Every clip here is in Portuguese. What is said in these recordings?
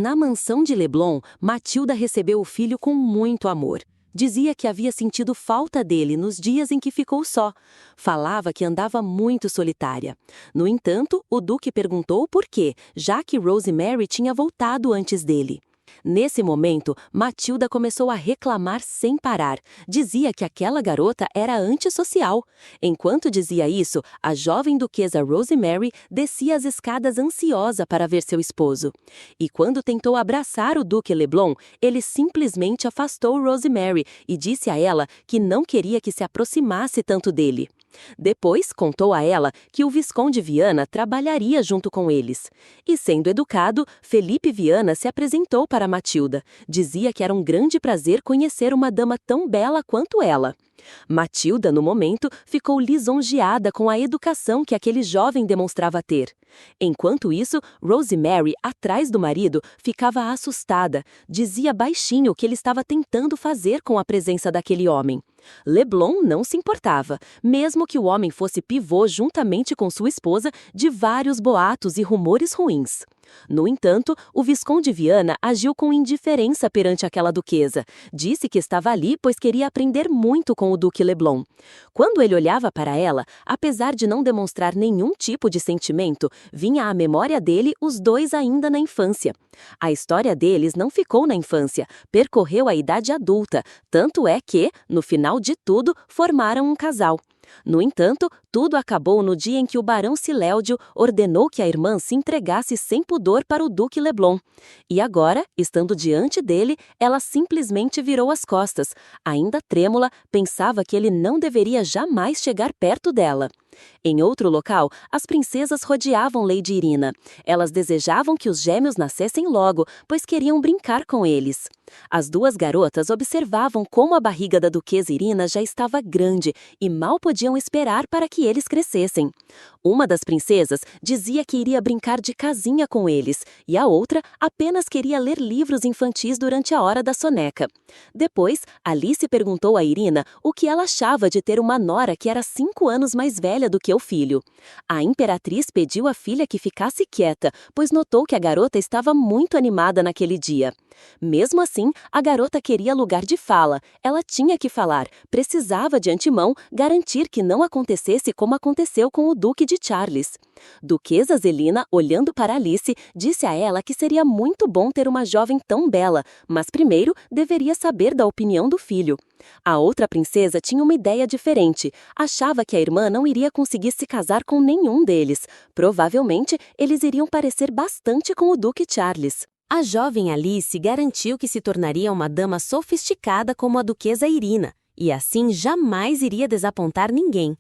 Na mansão de Leblon, Matilda recebeu o filho com muito amor. Dizia que havia sentido falta dele nos dias em que ficou só. Falava que andava muito solitária. No entanto, o Duque perguntou por quê, já que Rosemary tinha voltado antes dele. Nesse momento, Matilda começou a reclamar sem parar. Dizia que aquela garota era antissocial. Enquanto dizia isso, a jovem duquesa Rosemary descia as escadas ansiosa para ver seu esposo. E quando tentou abraçar o Duque Leblon, ele simplesmente afastou Rosemary e disse a ela que não queria que se aproximasse tanto dele. Depois, contou a ela que o Visconde Viana trabalharia junto com eles. E, sendo educado, Felipe Viana se apresentou para Matilda. Dizia que era um grande prazer conhecer uma dama tão bela quanto ela. Matilda, no momento, ficou lisonjeada com a educação que aquele jovem demonstrava ter. Enquanto isso, Rosemary, atrás do marido, ficava assustada. Dizia baixinho o que ele estava tentando fazer com a presença daquele homem. Leblon não se importava, mesmo que o homem fosse pivô juntamente com sua esposa de vários boatos e rumores ruins. No entanto, o Visconde Viana agiu com indiferença perante aquela duquesa. Disse que estava ali pois queria aprender muito com o Duque Leblon. Quando ele olhava para ela, apesar de não demonstrar nenhum tipo de sentimento, vinha à memória dele os dois ainda na infância. A história deles não ficou na infância, percorreu a idade adulta, tanto é que, no final de tudo, formaram um casal. No entanto, tudo acabou no dia em que o barão Siléudio ordenou que a irmã se entregasse sem pudor para o Duque Leblon. E agora, estando diante dele, ela simplesmente virou as costas. Ainda trêmula, pensava que ele não deveria jamais chegar perto dela. Em outro local, as princesas rodeavam Lady Irina. Elas desejavam que os gêmeos nascessem logo, pois queriam brincar com eles. As duas garotas observavam como a barriga da duquesa Irina já estava grande e mal podiam esperar para que eles crescessem. Uma das princesas dizia que iria brincar de casinha com eles, e a outra apenas queria ler livros infantis durante a hora da soneca. Depois, Alice perguntou a Irina o que ela achava de ter uma nora que era 5 anos mais velha do que o filho. A imperatriz pediu à filha que ficasse quieta, pois notou que a garota estava muito animada naquele dia. Mesmo assim, a garota queria lugar de fala. Ela tinha que falar, precisava de antemão garantir que não acontecesse como aconteceu com o Duque de Charles. Duquesa Zelina, olhando para Alice, disse a ela que seria muito bom ter uma jovem tão bela, mas primeiro deveria saber da opinião do filho. A outra princesa tinha uma ideia diferente. Achava que a irmã não iria conseguir se casar com nenhum deles. Provavelmente, eles iriam parecer bastante com o Duque Charles. A jovem Alice garantiu que se tornaria uma dama sofisticada como a duquesa Irina, e assim jamais iria desapontar ninguém.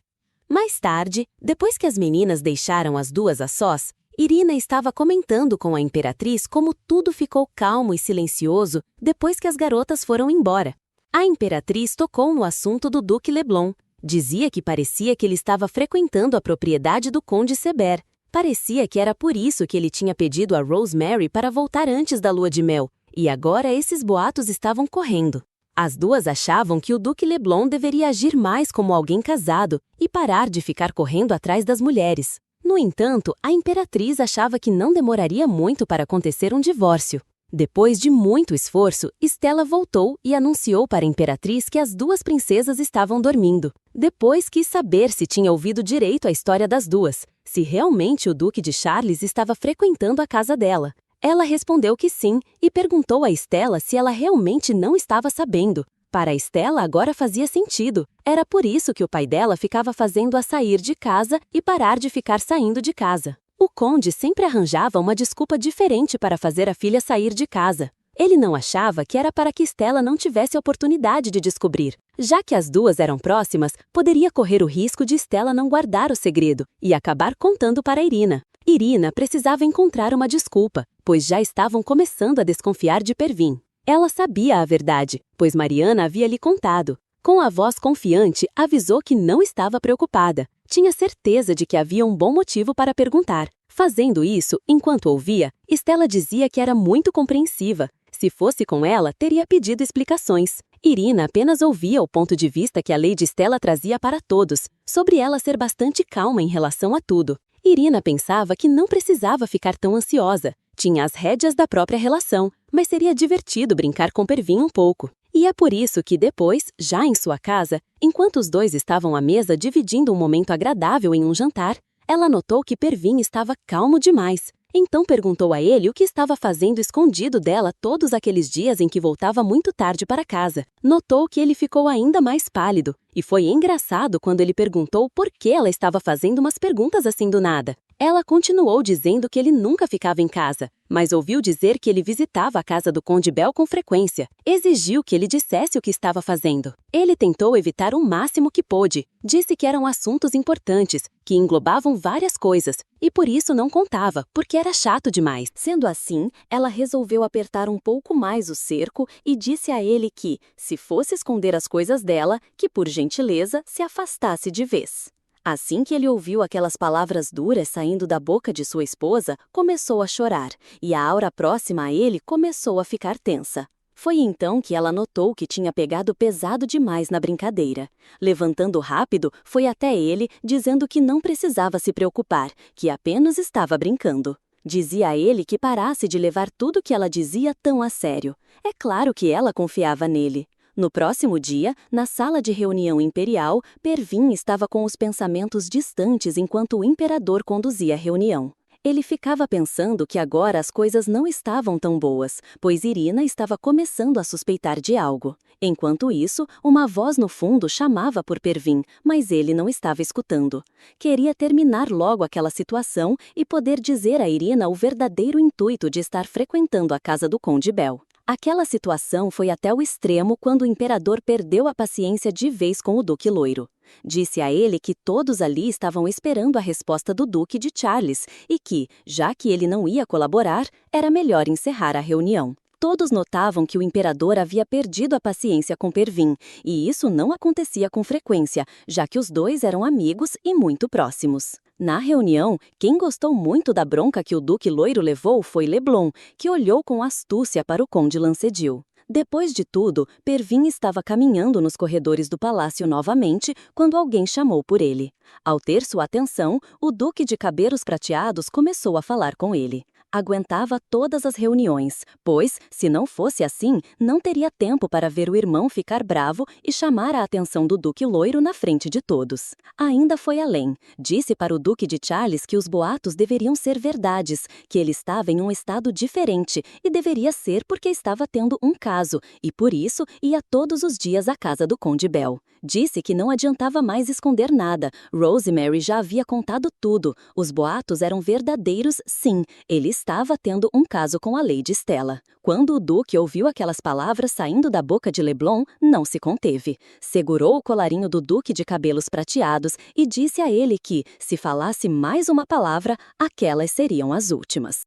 Mais tarde, depois que as meninas deixaram as duas a sós, Irina estava comentando com a imperatriz como tudo ficou calmo e silencioso depois que as garotas foram embora. A imperatriz tocou no assunto do Duque Leblon. Dizia que parecia que ele estava frequentando a propriedade do Conde Seber. Parecia que era por isso que ele tinha pedido a Rosemary para voltar antes da lua de mel, e agora esses boatos estavam correndo. As duas achavam que o Duque Leblon deveria agir mais como alguém casado e parar de ficar correndo atrás das mulheres. No entanto, a imperatriz achava que não demoraria muito para acontecer um divórcio. Depois de muito esforço, Stella voltou e anunciou para a imperatriz que as duas princesas estavam dormindo. Depois quis saber se tinha ouvido direito a história das duas, se realmente o Duque de Charles estava frequentando a casa dela. Ela respondeu que sim e perguntou a Stella se ela realmente não estava sabendo. Para Stella agora fazia sentido. Era por isso que o pai dela ficava fazendo-a sair de casa e parar de ficar saindo de casa. O conde sempre arranjava uma desculpa diferente para fazer a filha sair de casa. Ele não achava que era para que Stella não tivesse a oportunidade de descobrir. Já que as duas eram próximas, poderia correr o risco de Stella não guardar o segredo e acabar contando para Irina. Irina precisava encontrar uma desculpa, pois já estavam começando a desconfiar de Pervin. Ela sabia a verdade, pois Mariana havia lhe contado. Com a voz confiante, avisou que não estava preocupada. Tinha certeza de que havia um bom motivo para perguntar. Fazendo isso, enquanto ouvia, Stella dizia que era muito compreensiva. Se fosse com ela, teria pedido explicações. Irina apenas ouvia o ponto de vista que a Lady Stella trazia para todos, sobre ela ser bastante calma em relação a tudo. Irina pensava que não precisava ficar tão ansiosa. tinha as rédeas da própria relação, mas seria divertido brincar com Pervin um pouco. E é por isso que depois, já em sua casa, enquanto os dois estavam à mesa dividindo um momento agradável em um jantar, ela notou que Pervin estava calmo demais. Então perguntou a ele o que estava fazendo escondido dela todos aqueles dias em que voltava muito tarde para casa. Notou que ele ficou ainda mais pálido, e foi engraçado quando ele perguntou por que ela estava fazendo umas perguntas assim do nada. Ela continuou dizendo que ele nunca ficava em casa, mas ouviu dizer que ele visitava a casa do Conde Bell com frequência. Exigiu que ele dissesse o que estava fazendo. Ele tentou evitar o máximo que pôde. Disse que eram assuntos importantes, que englobavam várias coisas, e por isso não contava, porque era chato demais. Sendo assim, ela resolveu apertar um pouco mais o cerco e disse a ele que, se fosse esconder as coisas dela, que por gentileza se afastasse de vez. Assim que ele ouviu aquelas palavras duras saindo da boca de sua esposa, começou a chorar, e a aura próxima a ele começou a ficar tensa. Foi então que ela notou que tinha pegado pesado demais na brincadeira. Levantando rápido, foi até ele, dizendo que não precisava se preocupar, que apenas estava brincando. Dizia a ele que parasse de levar tudo que ela dizia tão a sério. É claro que ela confiava nele. No próximo dia, na sala de reunião imperial, Pervin estava com os pensamentos distantes enquanto o imperador conduzia a reunião. Ele ficava pensando que agora as coisas não estavam tão boas, pois Irina estava começando a suspeitar de algo. Enquanto isso, uma voz no fundo chamava por Pervin, mas ele não estava escutando. Queria terminar logo aquela situação e poder dizer a Irina o verdadeiro intuito de estar frequentando a casa do Conde Bell. Aquela situação foi até o extremo quando o imperador perdeu a paciência de vez com o Duque Loiro. Disse a ele que todos ali estavam esperando a resposta do Duque de Charles e que, já que ele não ia colaborar, era melhor encerrar a reunião. Todos notavam que o imperador havia perdido a paciência com Pervin, e isso não acontecia com frequência, já que os dois eram amigos e muito próximos. Na reunião, quem gostou muito da bronca que o Duque Loiro levou foi Leblon, que olhou com astúcia para o Conde Lancedil. Depois de tudo, Pervin estava caminhando nos corredores do palácio novamente quando alguém chamou por ele. Ao ter sua atenção, o Duque de Cabelos Prateados começou a falar com ele. Aguentava todas as reuniões, pois, se não fosse assim, não teria tempo para ver o irmão ficar bravo e chamar a atenção do Duque Loiro na frente de todos. Ainda foi além. Disse para o Duque de Charles que os boatos deveriam ser verdades, que ele estava em um estado diferente e deveria ser porque estava tendo um caso, e por isso ia todos os dias à casa do Conde Bell. Disse que não adiantava mais esconder nada. Rosemary já havia contado tudo. Os boatos eram verdadeiros, sim. Ele estava tendo um caso com a Lady Stella. Quando o Duque ouviu aquelas palavras saindo da boca de Leblon, não se conteve. Segurou o colarinho do Duque de Cabelos Prateados e disse a ele que, se falasse mais uma palavra, aquelas seriam as últimas.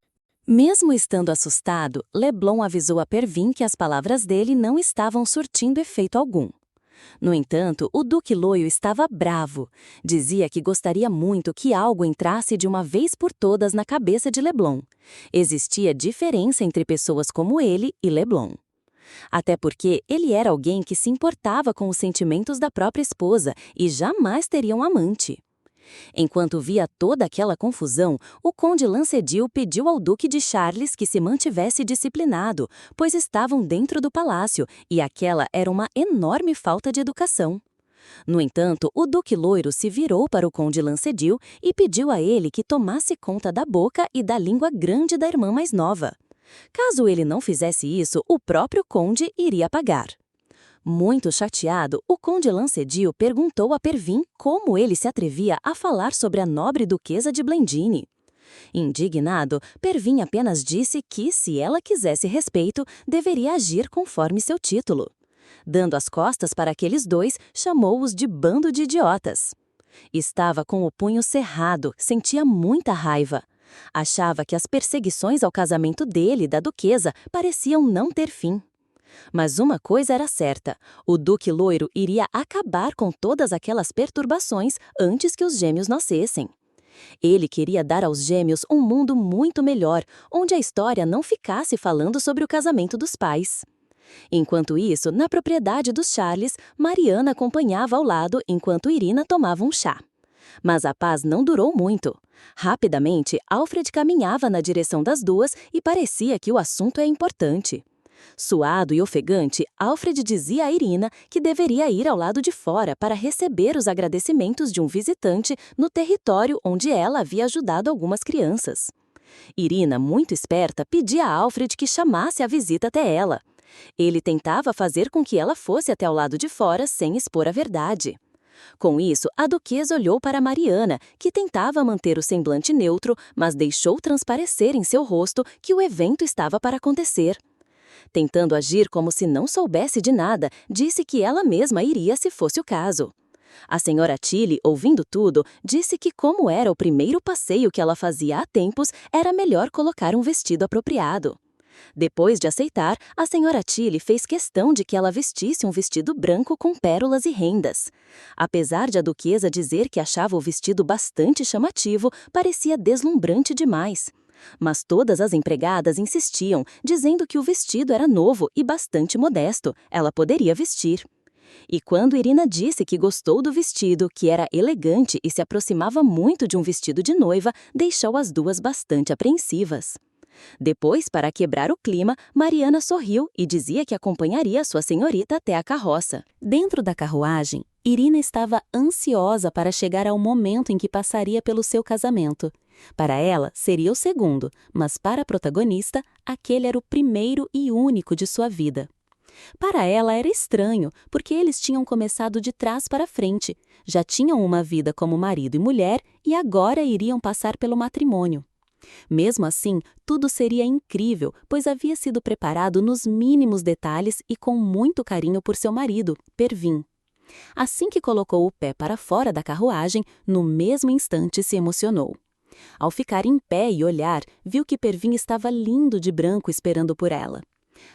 Mesmo estando assustado, Leblon avisou a Pervin que as palavras dele não estavam surtindo efeito algum. No entanto, o Duque Loiro estava bravo. Dizia que gostaria muito que algo entrasse de uma vez por todas na cabeça de Leblon. Existia diferença entre pessoas como ele e Leblon. Até porque ele era alguém que se importava com os sentimentos da própria esposa e jamais teria um amante. Enquanto via toda aquela confusão, o Conde Lancedil pediu ao Duque de Charles que se mantivesse disciplinado, pois estavam dentro do palácio e aquela era uma enorme falta de educação. No entanto, o Duque Loiro se virou para o Conde Lancedil e pediu a ele que tomasse conta da boca e da língua grande da irmã mais nova. Caso ele não fizesse isso, o próprio Conde iria pagar. Muito chateado, o Conde Lancedil perguntou a Pervin como ele se atrevia a falar sobre a nobre duquesa de Blendine. Indignado, Pervin apenas disse que, se ela quisesse respeito, deveria agir conforme seu título. Dando as costas para aqueles dois, chamou-os de bando de idiotas. Estava com o punho cerrado, sentia muita raiva. Achava que as perseguições ao casamento dele e da duquesa pareciam não ter fim. Mas uma coisa era certa, o Duque Loiro iria acabar com todas aquelas perturbações antes que os gêmeos nascessem. Ele queria dar aos gêmeos um mundo muito melhor, onde a história não ficasse falando sobre o casamento dos pais. Enquanto isso, na propriedade dos Charles, Mariana acompanhava ao lado enquanto Irina tomava um chá. Mas a paz não durou muito. Rapidamente, Alfred caminhava na direção das duas e parecia que o assunto é importante. Suado e ofegante, Alfred dizia a Irina que deveria ir ao lado de fora para receber os agradecimentos de um visitante no território onde ela havia ajudado algumas crianças. Irina, muito esperta, pedia a Alfred que chamasse a visita até ela. Ele tentava fazer com que ela fosse até o lado de fora sem expor a verdade. Com isso, a duquesa olhou para Mariana, que tentava manter o semblante neutro, mas deixou transparecer em seu rosto que o evento estava para acontecer. Tentando agir como se não soubesse de nada, disse que ela mesma iria se fosse o caso. A senhora Tilly, ouvindo tudo, disse que como era o primeiro passeio que ela fazia há tempos, era melhor colocar um vestido apropriado. Depois de aceitar, a senhora Tilly fez questão de que ela vestisse um vestido branco com pérolas e rendas. Apesar de a duquesa dizer que achava o vestido bastante chamativo, parecia deslumbrante demais. Mas todas as empregadas insistiam, dizendo que o vestido era novo e bastante modesto, ela poderia vestir. E quando Irina disse que gostou do vestido, que era elegante e se aproximava muito de um vestido de noiva, deixou as duas bastante apreensivas. Depois, para quebrar o clima, Mariana sorriu e dizia que acompanharia sua senhorita até a carroça. Dentro da carruagem, Irina estava ansiosa para chegar ao momento em que passaria pelo seu casamento. Para ela, seria o segundo, mas para a protagonista, aquele era o primeiro e único de sua vida. Para ela era estranho, porque eles tinham começado de trás para frente, já tinham uma vida como marido e mulher e agora iriam passar pelo matrimônio. Mesmo assim, tudo seria incrível, pois havia sido preparado nos mínimos detalhes e com muito carinho por seu marido, Pervin. Assim que colocou o pé para fora da carruagem, no mesmo instante se emocionou. Ao ficar em pé e olhar, viu que Pervin estava lindo de branco esperando por ela.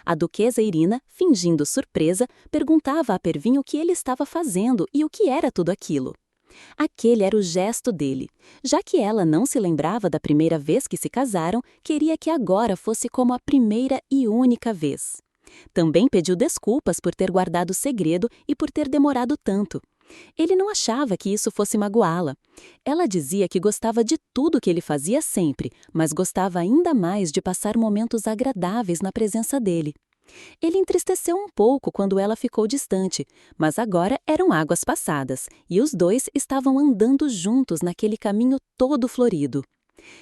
A duquesa Irina, fingindo surpresa, perguntava a Pervin o que ele estava fazendo e o que era tudo aquilo. Aquele era o gesto dele. Já que ela não se lembrava da primeira vez que se casaram, queria que agora fosse como a primeira e única vez. Também pediu desculpas por ter guardado o segredo e por ter demorado tanto. Ele não achava que isso fosse magoá-la. Ela dizia que gostava de tudo que ele fazia sempre, mas gostava ainda mais de passar momentos agradáveis na presença dele. Ele entristeceu um pouco quando ela ficou distante, mas agora eram águas passadas, e os dois estavam andando juntos naquele caminho todo florido.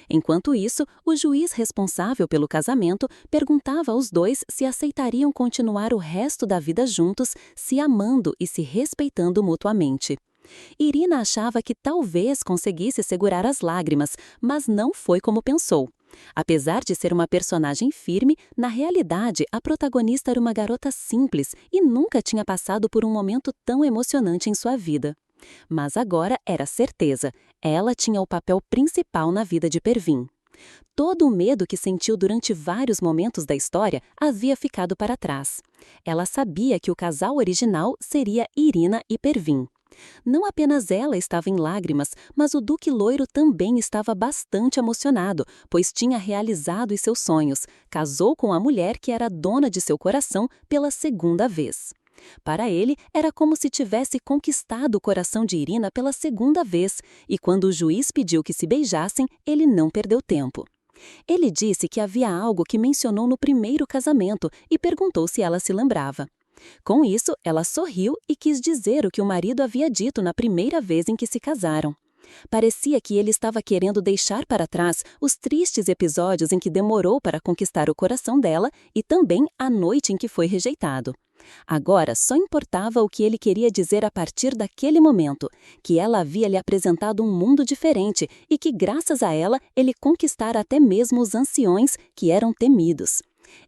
Enquanto isso, o juiz responsável pelo casamento perguntava aos dois se aceitariam continuar o resto da vida juntos, se amando e se respeitando mutuamente. Irina achava que talvez conseguisse segurar as lágrimas, mas não foi como pensou. Apesar de ser uma personagem firme, na realidade a protagonista era uma garota simples e nunca tinha passado por um momento tão emocionante em sua vida. Mas agora era certeza, ela tinha o papel principal na vida de Pervin. Todo o medo que sentiu durante vários momentos da história havia ficado para trás. Ela sabia que o casal original seria Irina e Pervin. Não apenas ela estava em lágrimas, mas o Duque Loiro também estava bastante emocionado, pois tinha realizado os seus sonhos, casou com a mulher que era dona de seu coração pela segunda vez. Para ele, era como se tivesse conquistado o coração de Irina pela segunda vez, e quando o juiz pediu que se beijassem, ele não perdeu tempo. Ele disse que havia algo que mencionou no primeiro casamento e perguntou se ela se lembrava. Com isso, ela sorriu e quis dizer o que o marido havia dito na primeira vez em que se casaram. Parecia que ele estava querendo deixar para trás os tristes episódios em que demorou para conquistar o coração dela e também a noite em que foi rejeitado. Agora só importava o que ele queria dizer a partir daquele momento, que ela havia lhe apresentado um mundo diferente e que, graças a ela, ele conquistara até mesmo os anciões que eram temidos.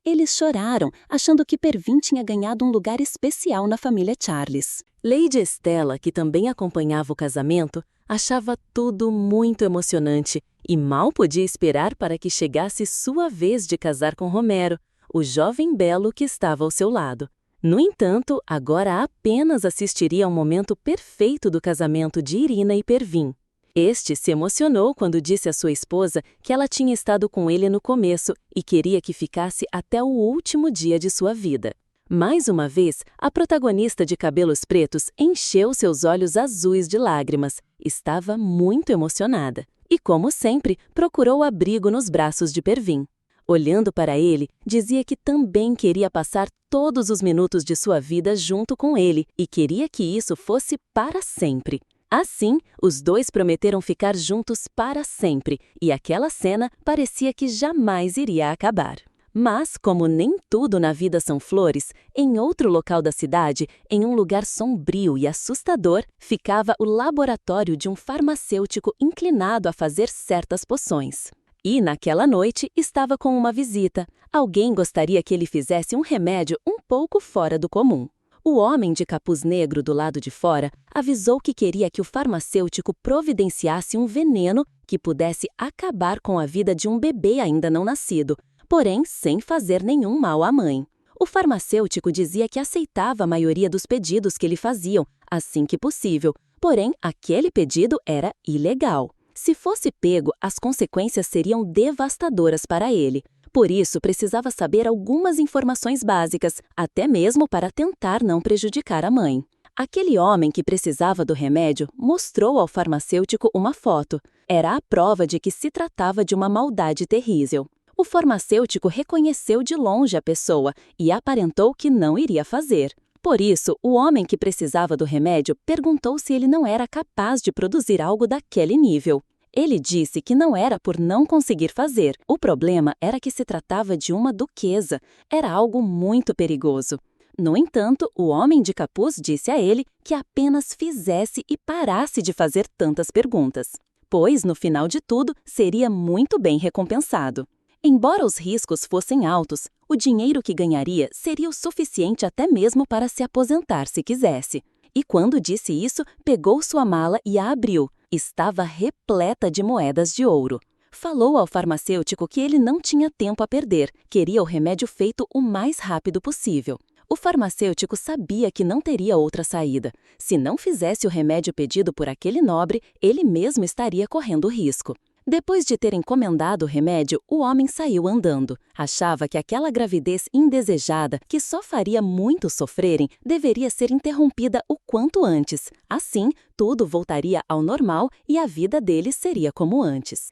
Eles choraram, achando que Pervin tinha ganhado um lugar especial na família Charles. Lady Estela, que também acompanhava o casamento, achava tudo muito emocionante e mal podia esperar para que chegasse sua vez de casar com Romero, o jovem belo que estava ao seu lado. No entanto, agora apenas assistiria ao momento perfeito do casamento de Irina e Pervin. Este se emocionou quando disse à sua esposa que ela tinha estado com ele no começo e queria que ficasse até o último dia de sua vida. Mais uma vez, a protagonista de cabelos pretos encheu seus olhos azuis de lágrimas. Estava muito emocionada. E, como sempre, procurou abrigo nos braços de Pervin. Olhando para ele, dizia que também queria passar todos os minutos de sua vida junto com ele e queria que isso fosse para sempre. Assim, os dois prometeram ficar juntos para sempre, e aquela cena parecia que jamais iria acabar. Mas, como nem tudo na vida são flores, em outro local da cidade, em um lugar sombrio e assustador, ficava o laboratório de um farmacêutico inclinado a fazer certas poções. E, naquela noite, estava com uma visita. Alguém gostaria que ele fizesse um remédio um pouco fora do comum. O homem de capuz negro do lado de fora avisou que queria que o farmacêutico providenciasse um veneno que pudesse acabar com a vida de um bebê ainda não nascido, porém sem fazer nenhum mal à mãe. O farmacêutico dizia que aceitava a maioria dos pedidos que lhe faziam, assim que possível, porém aquele pedido era ilegal. Se fosse pego, as consequências seriam devastadoras para ele. Por isso, precisava saber algumas informações básicas, até mesmo para tentar não prejudicar a mãe. Aquele homem que precisava do remédio mostrou ao farmacêutico uma foto. Era a prova de que se tratava de uma maldade terrível. O farmacêutico reconheceu de longe a pessoa e aparentou que não iria fazer. Por isso, o homem que precisava do remédio perguntou se ele não era capaz de produzir algo daquele nível. Ele disse que não era por não conseguir fazer. O problema era que se tratava de uma duquesa. Era algo muito perigoso. No entanto, o homem de capuz disse a ele que apenas fizesse e parasse de fazer tantas perguntas, pois, no final de tudo, seria muito bem recompensado. Embora os riscos fossem altos, o dinheiro que ganharia seria o suficiente até mesmo para se aposentar se quisesse. E quando disse isso, pegou sua mala e a abriu. Estava repleta de moedas de ouro. Falou ao farmacêutico que ele não tinha tempo a perder, queria o remédio feito o mais rápido possível. O farmacêutico sabia que não teria outra saída. Se não fizesse o remédio pedido por aquele nobre, ele mesmo estaria correndo risco. Depois de ter encomendado o remédio, o homem saiu andando. Achava que aquela gravidez indesejada, que só faria muitos sofrerem, deveria ser interrompida o quanto antes. Assim, tudo voltaria ao normal e a vida dele seria como antes.